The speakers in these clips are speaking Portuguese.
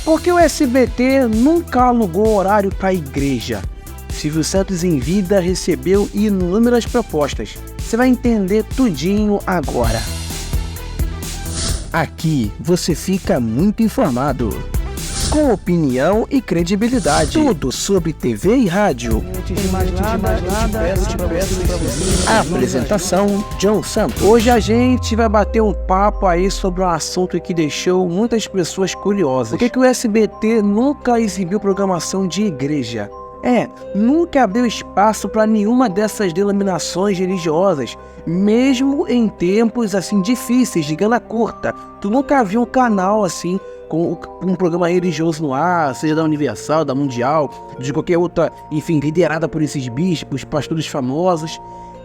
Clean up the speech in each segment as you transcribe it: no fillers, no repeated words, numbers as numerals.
Por que o SBT nunca alugou horário para a igreja? Silvio Santos em vida recebeu inúmeras propostas. Você vai entender tudinho agora. Aqui você fica muito informado, com opinião e credibilidade. Tudo sobre TV e rádio. Apresentação: John Santos. Hoje a gente vai bater um papo aí sobre um assunto que deixou muitas pessoas curiosas. Por que o SBT nunca exibiu programação de igreja? Nunca abriu espaço para nenhuma dessas denominações religiosas, mesmo em tempos assim difíceis, de grana curta. Tu nunca viu um canal assim com um programa religioso no ar, seja da Universal, da Mundial, de qualquer outra, enfim, liderada por esses bispos, pastores famosos.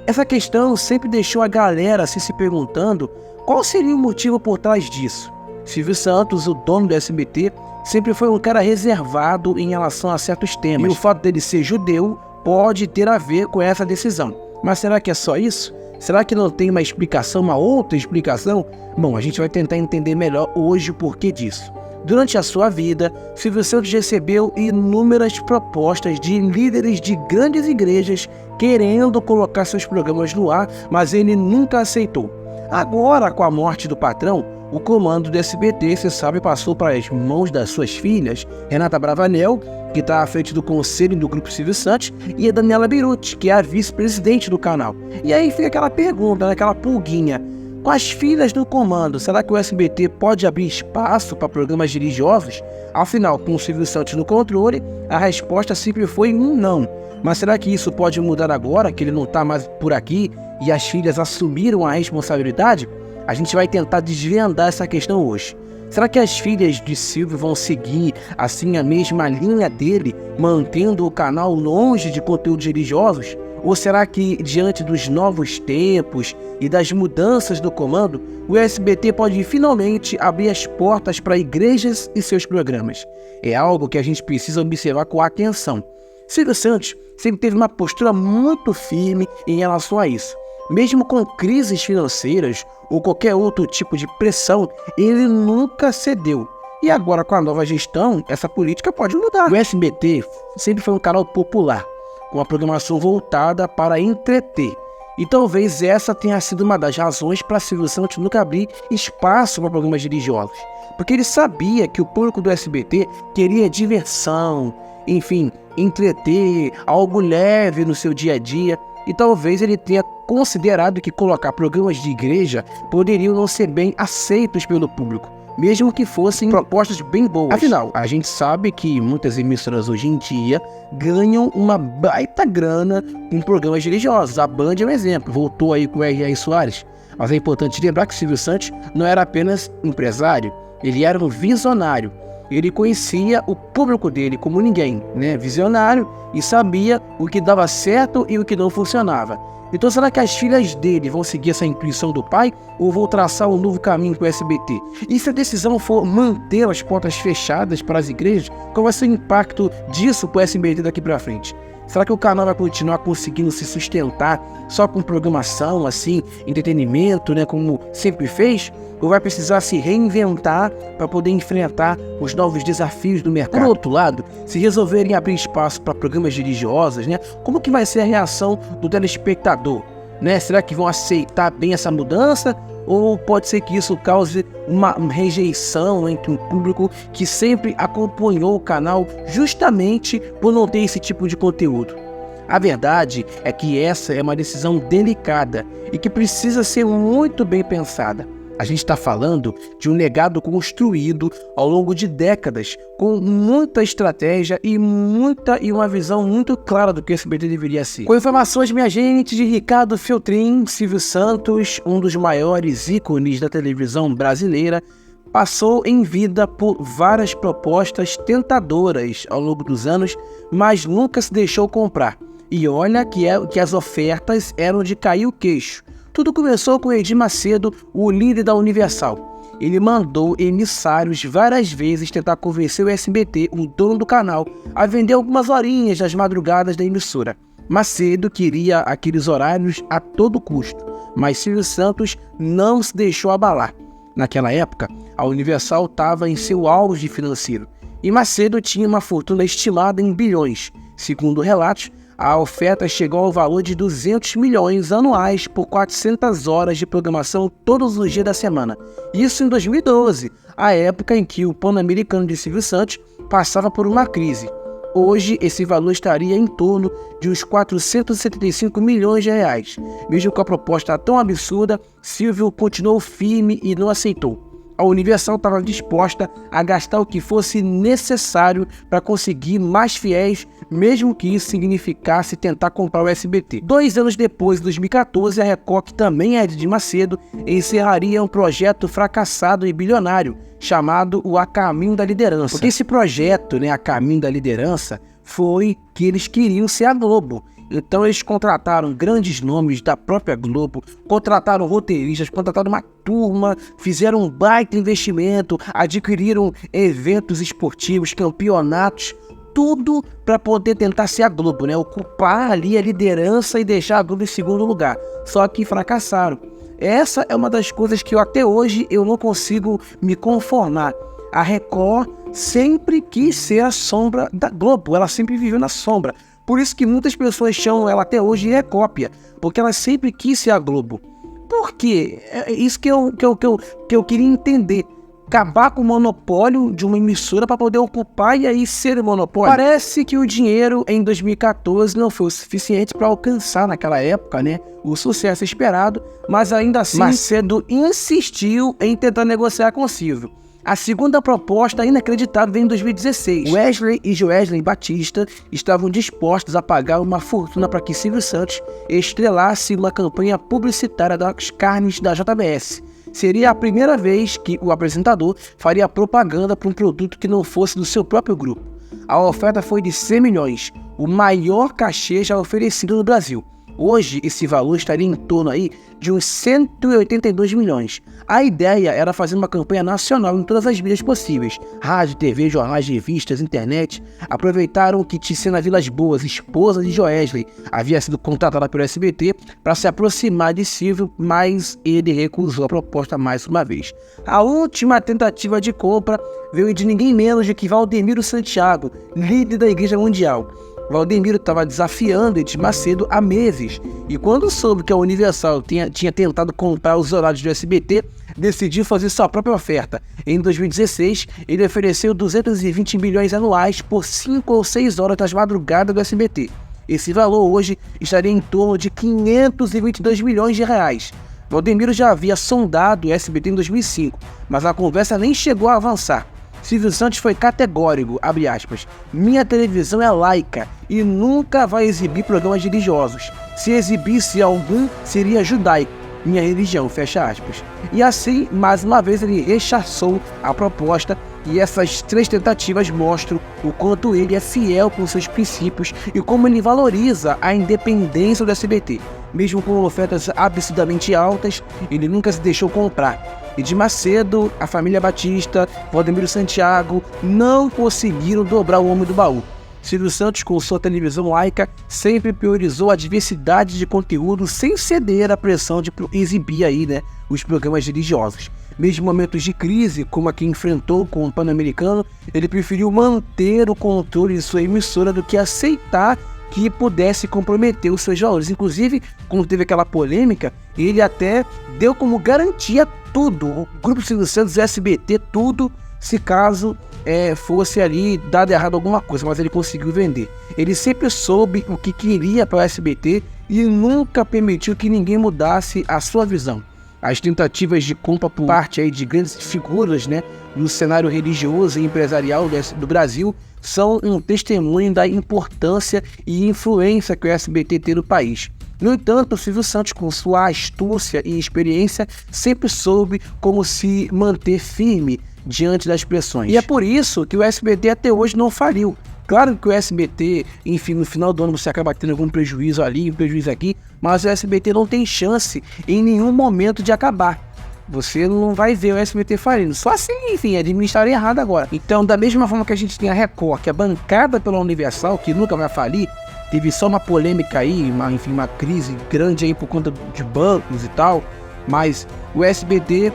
Essa questão sempre deixou a galera assim se perguntando qual seria o motivo por trás disso. Silvio Santos, o dono do SBT, sempre foi um cara reservado em relação a certos temas. E o fato dele ser judeu pode ter a ver com essa decisão. Mas será que é só isso? Será que não tem uma explicação, uma outra explicação? Bom, a gente vai tentar entender melhor hoje o porquê disso. Durante a sua vida, Silvio Santos recebeu inúmeras propostas de líderes de grandes igrejas querendo colocar seus programas no ar, mas ele nunca aceitou. Agora, com a morte do patrão, o comando do SBT, você sabe, passou para as mãos das suas filhas, Renata Bravanel, que está à frente do conselho do Grupo Silvio Santos, e a Daniela Beruti, que é a vice-presidente do canal. E aí fica aquela pergunta, aquela pulguinha. Com as filhas no comando, será que o SBT pode abrir espaço para programas religiosos? Afinal, com o Silvio Santos no controle, a resposta sempre foi um não. Mas será que isso pode mudar agora, que ele não está mais por aqui e as filhas assumiram a responsabilidade? A gente vai tentar desvendar essa questão hoje. Será que as filhas de Silvio vão seguir assim a mesma linha dele, mantendo o canal longe de conteúdos religiosos? Ou será que, diante dos novos tempos e das mudanças do comando, o SBT pode finalmente abrir as portas para igrejas e seus programas? É algo que a gente precisa observar com atenção. Silvio Santos sempre teve uma postura muito firme em relação a isso. Mesmo com crises financeiras ou qualquer outro tipo de pressão, ele nunca cedeu. E agora, com a nova gestão, essa política pode mudar. O SBT sempre foi um canal popular, com uma programação voltada para entreter. E talvez essa tenha sido uma das razões para Silvio Santos nunca abrir espaço para programas religiosos. Porque ele sabia que o público do SBT queria diversão, enfim, entreter, algo leve no seu dia a dia. E talvez ele tenha considerado que colocar programas de igreja poderiam não ser bem aceitos pelo público, mesmo que fossem propostas bem boas. Afinal, a gente sabe que muitas emissoras hoje em dia ganham uma baita grana com programas religiosos. A Band é um exemplo, voltou aí com o R.R. Soares. Mas é importante lembrar que o Silvio Santos não era apenas empresário, ele era um visionário. Ele conhecia o público dele como ninguém, visionário, e sabia o que dava certo e o que não funcionava. Então será que as filhas dele vão seguir essa intuição do pai ou vão traçar um novo caminho para o SBT? E se a decisão for manter as portas fechadas para as igrejas, qual vai ser o impacto disso para o SBT daqui para frente? Será que o canal vai continuar conseguindo se sustentar só com programação, assim, entretenimento, como sempre fez? Ou vai precisar se reinventar para poder enfrentar os novos desafios do mercado? Por outro lado, se resolverem abrir espaço para programas religiosos, como que vai ser a reação do telespectador? Será que vão aceitar bem essa mudança? Ou pode ser que isso cause uma rejeição entre um público que sempre acompanhou o canal justamente por não ter esse tipo de conteúdo? A verdade é que essa é uma decisão delicada e que precisa ser muito bem pensada. A gente está falando de um legado construído ao longo de décadas, com muita estratégia e uma visão muito clara do que o SBT deveria ser. Com informações, minha gente, de Ricardo Feltrin, Silvio Santos, um dos maiores ícones da televisão brasileira, passou em vida por várias propostas tentadoras ao longo dos anos, mas nunca se deixou comprar. E olha que as ofertas eram de cair o queixo. Tudo começou com Edir Macedo, o líder da Universal. Ele mandou emissários várias vezes tentar convencer o SBT, o dono do canal, a vender algumas horinhas das madrugadas da emissora. Macedo queria aqueles horários a todo custo, mas Silvio Santos não se deixou abalar. Naquela época, a Universal estava em seu auge financeiro e Macedo tinha uma fortuna estimada em bilhões. Segundo relatos, a oferta chegou ao valor de 200 milhões anuais por 400 horas de programação todos os dias da semana. Isso em 2012, a época em que o Pan-Americano de Silvio Santos passava por uma crise. Hoje, esse valor estaria em torno de uns 475 milhões de reais. Mesmo com a proposta tão absurda, Silvio continuou firme e não aceitou. A Universal estava disposta a gastar o que fosse necessário para conseguir mais fiéis, mesmo que isso significasse tentar comprar o SBT. 2 anos depois, em 2014, a Record, que também é de Macedo, encerraria um projeto fracassado e bilionário, chamado o A Caminho da Liderança. Porque esse projeto, A Caminho da Liderança, foi que eles queriam ser a Globo. Então eles contrataram grandes nomes da própria Globo, contrataram roteiristas, contrataram uma turma, fizeram um baita investimento, adquiriram eventos esportivos, campeonatos, tudo para poder tentar ser a Globo, ocupar ali a liderança e deixar a Globo em segundo lugar. Só que fracassaram. Essa é uma das coisas que até hoje eu não consigo me conformar. A Record sempre quis ser a sombra da Globo, ela sempre viveu na sombra. Por isso que muitas pessoas chamam ela até hoje de Recópia, porque ela sempre quis ser a Globo. Por quê? É isso que eu queria entender. Acabar com o monopólio de uma emissora para poder ocupar e aí ser o monopólio. Parece que o dinheiro em 2014 não foi o suficiente para alcançar naquela época, o sucesso esperado, mas ainda assim Macedo insistiu em tentar negociar com o Silvio. A segunda proposta inacreditável veio em 2016. Wesley e Joesley Batista estavam dispostos a pagar uma fortuna para que Silvio Santos estrelasse uma campanha publicitária das carnes da JBS. Seria a primeira vez que o apresentador faria propaganda para um produto que não fosse do seu próprio grupo. A oferta foi de 100 milhões, o maior cachê já oferecido no Brasil. Hoje, esse valor estaria em torno de uns 182 milhões. A ideia era fazer uma campanha nacional em todas as mídias possíveis. Rádio, TV, jornais, revistas, internet. Aproveitaram que Ticena Vilas Boas, esposa de Joesley, havia sido contratada pelo SBT para se aproximar de Silvio, mas ele recusou a proposta mais uma vez. A última tentativa de compra veio de ninguém menos do que Valdemiro Santiago, líder da Igreja Mundial. Valdemiro estava desafiando Edir Macedo há meses, e quando soube que a Universal tinha tentado comprar os horários do SBT, decidiu fazer sua própria oferta. Em 2016, ele ofereceu 220 milhões anuais por 5 ou 6 horas das madrugadas do SBT. Esse valor hoje estaria em torno de 522 milhões de reais. Valdemiro já havia sondado o SBT em 2005, mas a conversa nem chegou a avançar. Silvio Santos foi categórico, abre aspas, minha televisão é laica e nunca vai exibir programas religiosos. Se exibisse algum, seria judaico, minha religião, fecha aspas. E assim, mais uma vez, ele rechaçou a proposta e essas 3 tentativas mostram o quanto ele é fiel com seus princípios e como ele valoriza a independência do SBT. Mesmo com ofertas absurdamente altas, ele nunca se deixou comprar. Edir Macedo, a família Batista, Valdemiro Santiago não conseguiram dobrar o homem do baú. Silvio Santos, com sua televisão laica, sempre priorizou a diversidade de conteúdo sem ceder à pressão de exibir os programas religiosos. Mesmo em momentos de crise, como a que enfrentou com o Pan-Americano, ele preferiu manter o controle de sua emissora do que aceitar que pudesse comprometer os seus valores. Inclusive, quando teve aquela polêmica, ele até deu como garantia tudo, o Grupo Silvio Santos, SBT, tudo, se caso fosse ali dado errado alguma coisa, mas ele conseguiu vender. Ele sempre soube o que queria para o SBT e nunca permitiu que ninguém mudasse a sua visão. As tentativas de compra por parte de grandes figuras no cenário religioso e empresarial do Brasil são um testemunho da importância e influência que o SBT tem no país. No entanto, o Silvio Santos, com sua astúcia e experiência, sempre soube como se manter firme diante das pressões. E é por isso que o SBT até hoje não faliu. Claro que o SBT, enfim, no final do ano você acaba tendo algum prejuízo ali, um prejuízo aqui, mas o SBT não tem chance em nenhum momento de acabar. Você não vai ver o SBT falindo, só se, enfim, administrar errado agora. Então, da mesma forma que a gente tem a Record, que é bancada pela Universal, que nunca vai falir, teve só uma polêmica aí, uma crise grande aí por conta de bancos e tal, Mas o SBT,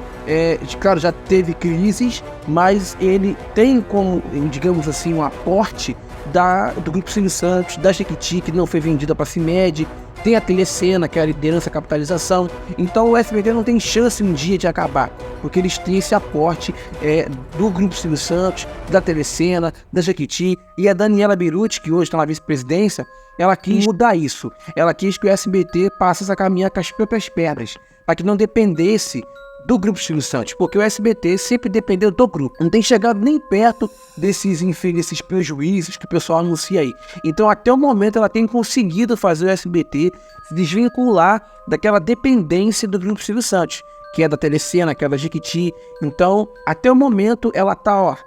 claro, já teve crises, mas ele tem como, digamos assim, um aporte do Grupo Silvio Santos, da Jequiti, que não foi vendida para a CIMED, tem a Telecena, que é a liderança, a capitalização. Então o SBT não tem chance um dia de acabar, porque eles têm esse aporte do Grupo Silvio Santos, da Telecena, da Jequiti, e a Daniela Beruti, que hoje está na vice-presidência, ela quis mudar isso. Ela quis que o SBT passasse a caminhar com as próprias pernas, para que não dependesse do Grupo Silvio Santos, porque o SBT sempre dependeu do grupo, não tem chegado nem perto desses prejuízos que o pessoal anuncia aí. Então até o momento ela tem conseguido fazer o SBT se desvincular daquela dependência do Grupo Silvio Santos, que é da Telecena, que é da Jequiti. Então até o momento ela tá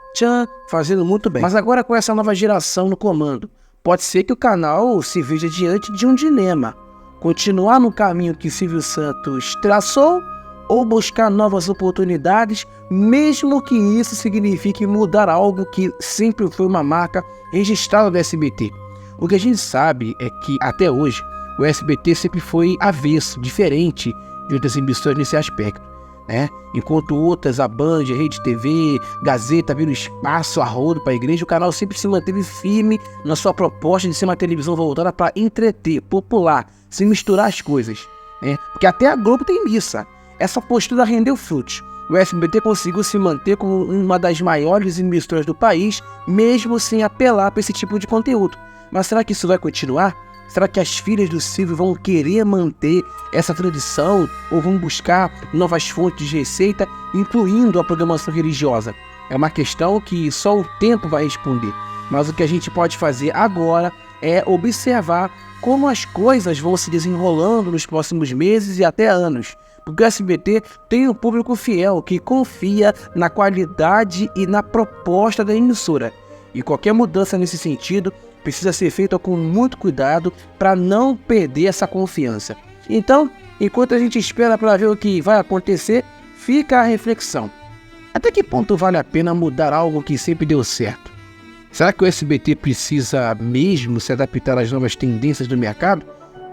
fazendo muito bem. Mas agora com essa nova geração no comando, pode ser que o canal se veja diante de um dilema: continuar no caminho que Silvio Santos traçou ou buscar novas oportunidades, mesmo que isso signifique mudar algo que sempre foi uma marca registrada do SBT. O que a gente sabe é que, até hoje, o SBT sempre foi avesso, diferente de outras emissoras nesse aspecto, né? Enquanto outras, a Band, a Rede TV, Gazeta, viram espaço a rodo para a igreja, o canal sempre se manteve firme na sua proposta de ser uma televisão voltada para entreter, popular, sem misturar as coisas, né? Porque até a Globo tem missa. Essa postura rendeu frutos. O SBT conseguiu se manter como uma das maiores emissoras do país, mesmo sem apelar para esse tipo de conteúdo. Mas será que isso vai continuar? Será que as filhas do Silvio vão querer manter essa tradição ou vão buscar novas fontes de receita, incluindo a programação religiosa? É uma questão que só o tempo vai responder. Mas o que a gente pode fazer agora é observar como as coisas vão se desenrolando nos próximos meses e até anos. Porque o SBT tem um público fiel que confia na qualidade e na proposta da emissora. E qualquer mudança nesse sentido precisa ser feita com muito cuidado para não perder essa confiança. Então, enquanto a gente espera para ver o que vai acontecer, fica a reflexão: até que ponto vale a pena mudar algo que sempre deu certo? Será que o SBT precisa mesmo se adaptar às novas tendências do mercado?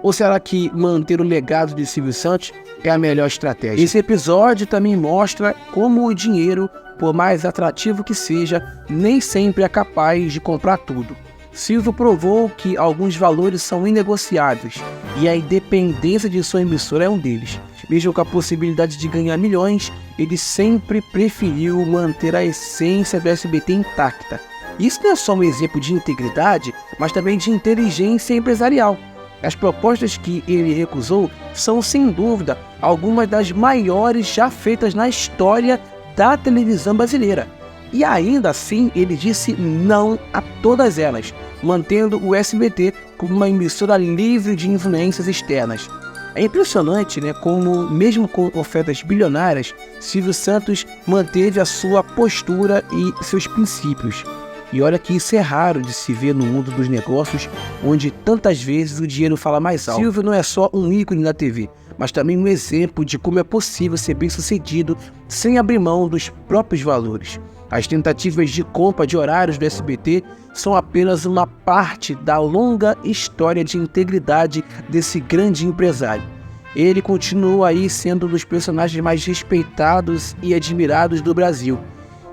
Ou será que manter o legado de Silvio Santos é a melhor estratégia? Esse episódio também mostra como o dinheiro, por mais atrativo que seja, nem sempre é capaz de comprar tudo. Silvio provou que alguns valores são inegociáveis e a independência de sua emissora é um deles. Mesmo com a possibilidade de ganhar milhões, ele sempre preferiu manter a essência do SBT intacta. Isso não é só um exemplo de integridade, mas também de inteligência empresarial. As propostas que ele recusou são, sem dúvida, algumas das maiores já feitas na história da televisão brasileira. E ainda assim, ele disse não a todas elas, mantendo o SBT como uma emissora livre de influências externas. É impressionante, né, como, mesmo com ofertas bilionárias, Silvio Santos manteve a sua postura e seus princípios. E olha que isso é raro de se ver no mundo dos negócios, onde tantas vezes o dinheiro fala mais alto. Silvio não é só um ícone da TV, mas também um exemplo de como é possível ser bem-sucedido sem abrir mão dos próprios valores. As tentativas de compra de horários do SBT são apenas uma parte da longa história de integridade desse grande empresário. Ele continua aí sendo um dos personagens mais respeitados e admirados do Brasil.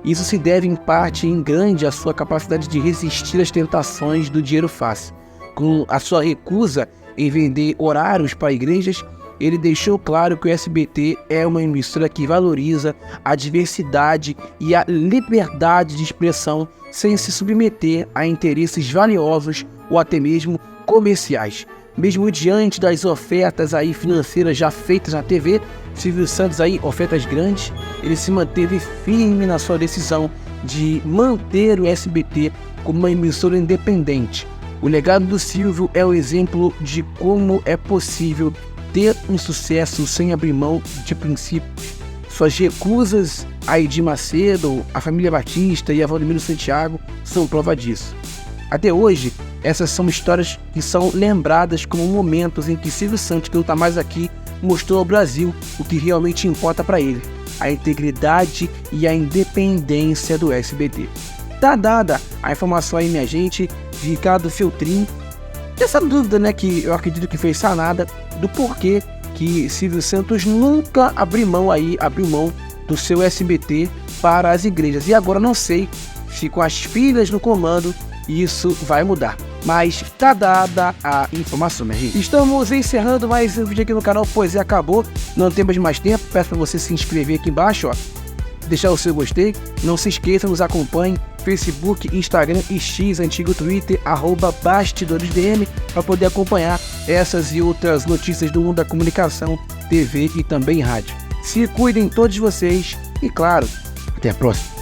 Isso se deve em parte em grande à sua capacidade de resistir às tentações do dinheiro fácil. Com a sua recusa em vender horários para igrejas, ele deixou claro que o SBT é uma emissora que valoriza a diversidade e a liberdade de expressão sem se submeter a interesses valiosos ou até mesmo comerciais. Mesmo diante das ofertas aí financeiras já feitas na TV, Silvio Santos aí, ofertas grandes, ele se manteve firme na sua decisão de manter o SBT como uma emissora independente. O legado do Silvio é o exemplo de como é possível ter um sucesso sem abrir mão de princípios. Suas recusas a Edir Macedo, a família Batista e a Valdemiro Santiago são prova disso. Até hoje, essas são histórias que são lembradas como momentos em que Silvio Santos, que não está mais aqui, mostrou ao Brasil o que realmente importa para ele: a integridade e a independência do SBT. Tá dada a informação aí, minha gente, Ricardo Feltrin, dessa dúvida, né, que eu acredito que foi sanada, do porquê que Silvio Santos nunca abriu mão do seu SBT para as igrejas. E agora não sei se com as filhas no comando isso vai mudar. Mas tá dada a informação, minha gente. Estamos encerrando mais um vídeo aqui no canal Poesia Acabou. Não temos mais tempo. Peço para você se inscrever aqui embaixo, ó. Deixar o seu gostei. Não se esqueça, nos acompanhe. Facebook, Instagram e X, antigo Twitter, @BastidorosDM, para poder acompanhar essas e outras notícias do mundo da comunicação, TV e também rádio. Se cuidem todos vocês e, claro, até a próxima.